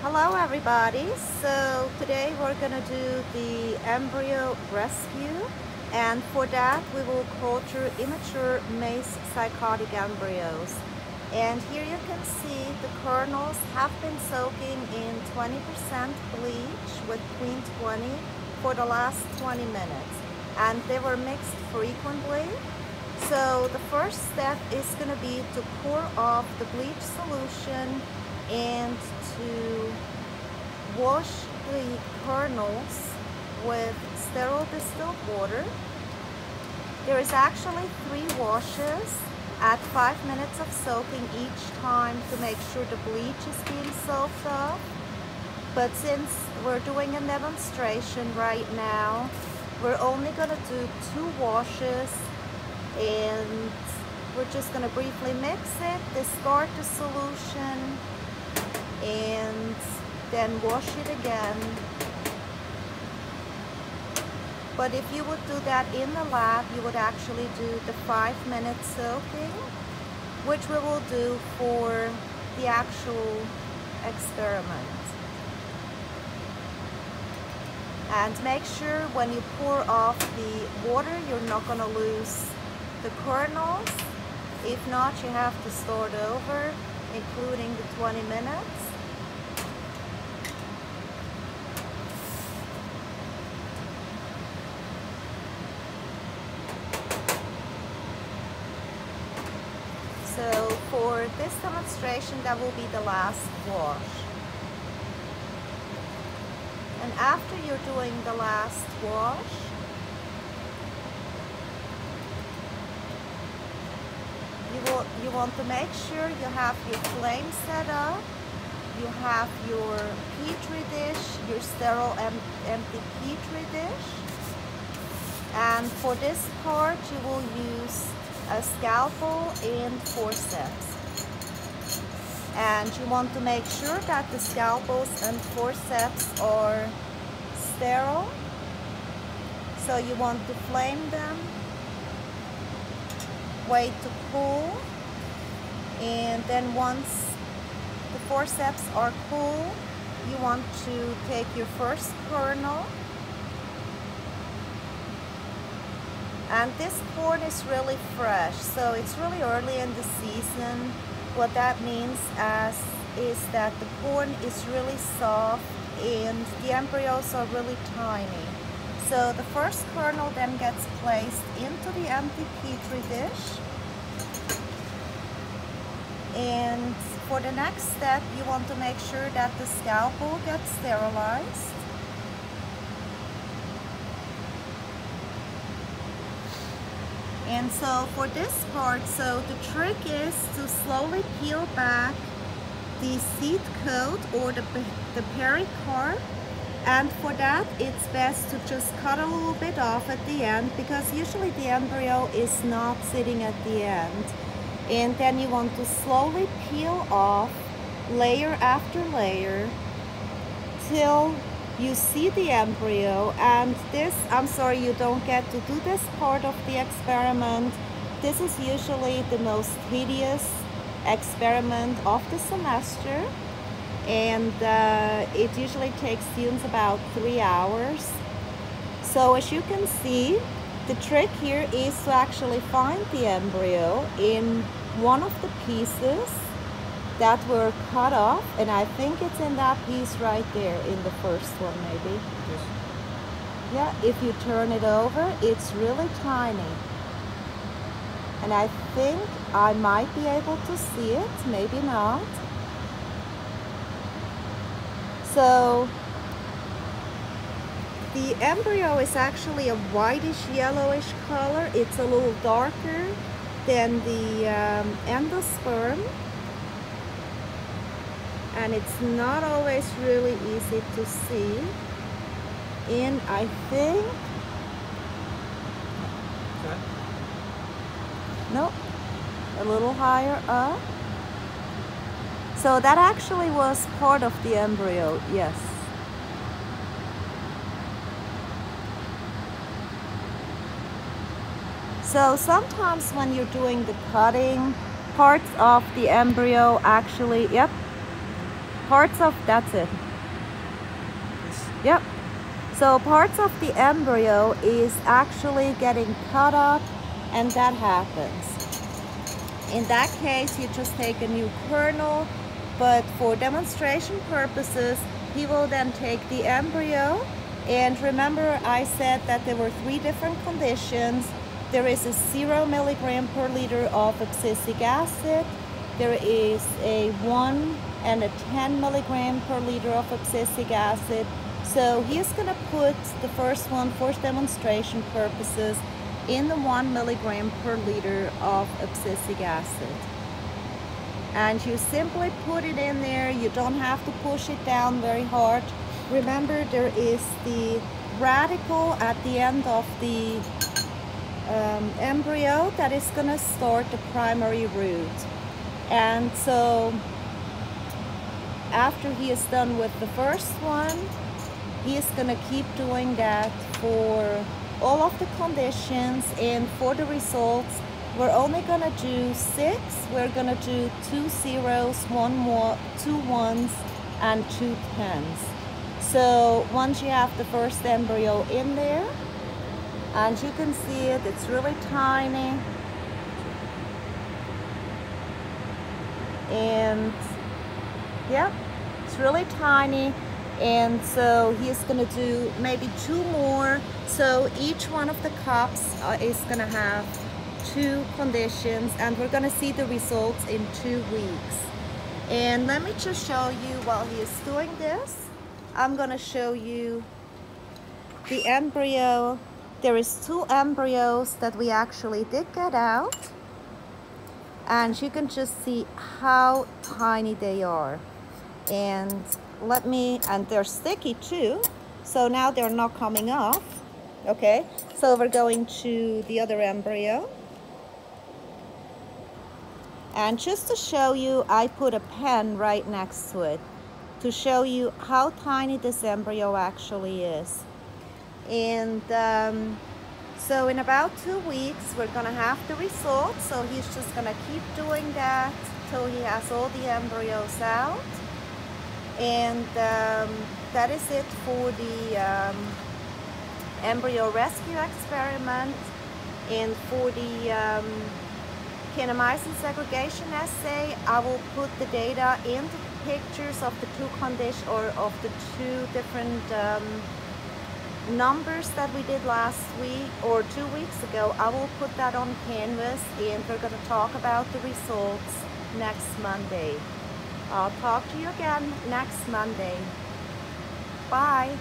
Hello everybody, so today we're gonna do the embryo rescue, and for that we will culture immature maize zygotic embryos. And here you can see the kernels have been soaking in 20% bleach with Queen 20 for the last 20 minutes, and they were mixed frequently. So the first step is going to be to pour off the bleach solution and to wash the kernels with sterile distilled water. There is actually 3 washes at 5 minutes of soaking each time to make sure the bleach is being soaked off. But since we're doing a demonstration right now, we're only going to do 2 washes, and we're just going to briefly mix it, discard the solution, and then wash it again. But if you would do that in the lab, you would actually do the 5-minute soaking, which we will do for the actual experiment. And make sure when you pour off the water, you're not going to lose the kernels. If not, you have to start over, including the 20 minutes. So for this demonstration, that will be the last wash. And after you're doing the last wash, you want to make sure you have your flame set up, you have your petri dish, your sterile empty petri dish. And for this part, you will use a scalpel and forceps. And you want to make sure that the scalpels and forceps are sterile. So you want to flame them, wait to cool, and then once the forceps are cool, you want to take your first kernel. And this corn is really fresh, so it's really early in the season. What that means is that the corn is really soft and the embryos are really tiny. So the first kernel then gets placed into the empty petri dish. And for the next step, you want to make sure that the scalpel gets sterilized. And so for this part, so the trick is to slowly peel back the seed coat or the pericarp. And for that, it's best to just cut a little bit off at the end, because usually the embryo is not sitting at the end. And then you want to slowly peel off layer after layer till you see the embryo. And this, I'm sorry you don't get to do this part of the experiment. This is usually the most tedious experiment of the semester, and it usually takes students about 3 hours. So as you can see, the trick here is to actually find the embryo in one of the pieces that were cut off, and I think it's in that piece right there, in the first one maybe. Yes. Yeah, if you turn it over, it's really tiny. And I think I might be able to see it, maybe not. So the embryo is actually a whitish yellowish color. It's a little darker than the endosperm. And it's not always really easy to see. And I think, Okay. nope, a little higher up. So that actually was part of the embryo, yes. So sometimes when you're doing the cutting, parts of the embryo actually, yep, parts of, that's it. Yep. So parts of the embryo is actually getting cut up, and that happens. In that case, you just take a new kernel, but for demonstration purposes, he will then take the embryo. And remember, I said that there were 3 different conditions. There is a 0 milligram per liter of abscisic acid. There is a 1 and a 10 milligram per liter of abscisic acid. So he's gonna put the first one for demonstration purposes in the 1 milligram per liter of abscisic acid. And you simply put it in there. You don't have to push it down very hard. Remember, there is the radical at the end of the embryo that is gonna start the primary root. And so after he is done with the first one, he is gonna keep doing that for all of the conditions. And for the results, we're only gonna do 6. We're gonna do 2 zeros, 1 more, 2 ones, and 2 tens. So once you have the first embryo in there, and you can see it, it's really tiny. And yeah, it's really tiny. And so he's gonna do maybe 2 more. So each one of the cups is gonna have 2 conditions, and we're gonna see the results in 2 weeks. And let me just show you while he is doing this. I'm gonna show you the embryo. There is 2 embryos that we actually did get out, and you can just see how tiny they are. And and they're sticky too, so now they're not coming off. Okay, so we're going to the other embryo. And just to show you, I put a pen right next to it to show you how tiny this embryo actually is. And so in about 2 weeks, we're gonna have the results. So he's just gonna keep doing that till he has all the embryos out. And that is it for the embryo rescue experiment. And for the Maize segregation assay, I will put the data and the pictures of the 2 conditions, or of the 2 different numbers that we did last week or 2 weeks ago. I will put that on Canvas, and we're going to talk about the results next Monday. I'll talk to you again next Monday. Bye.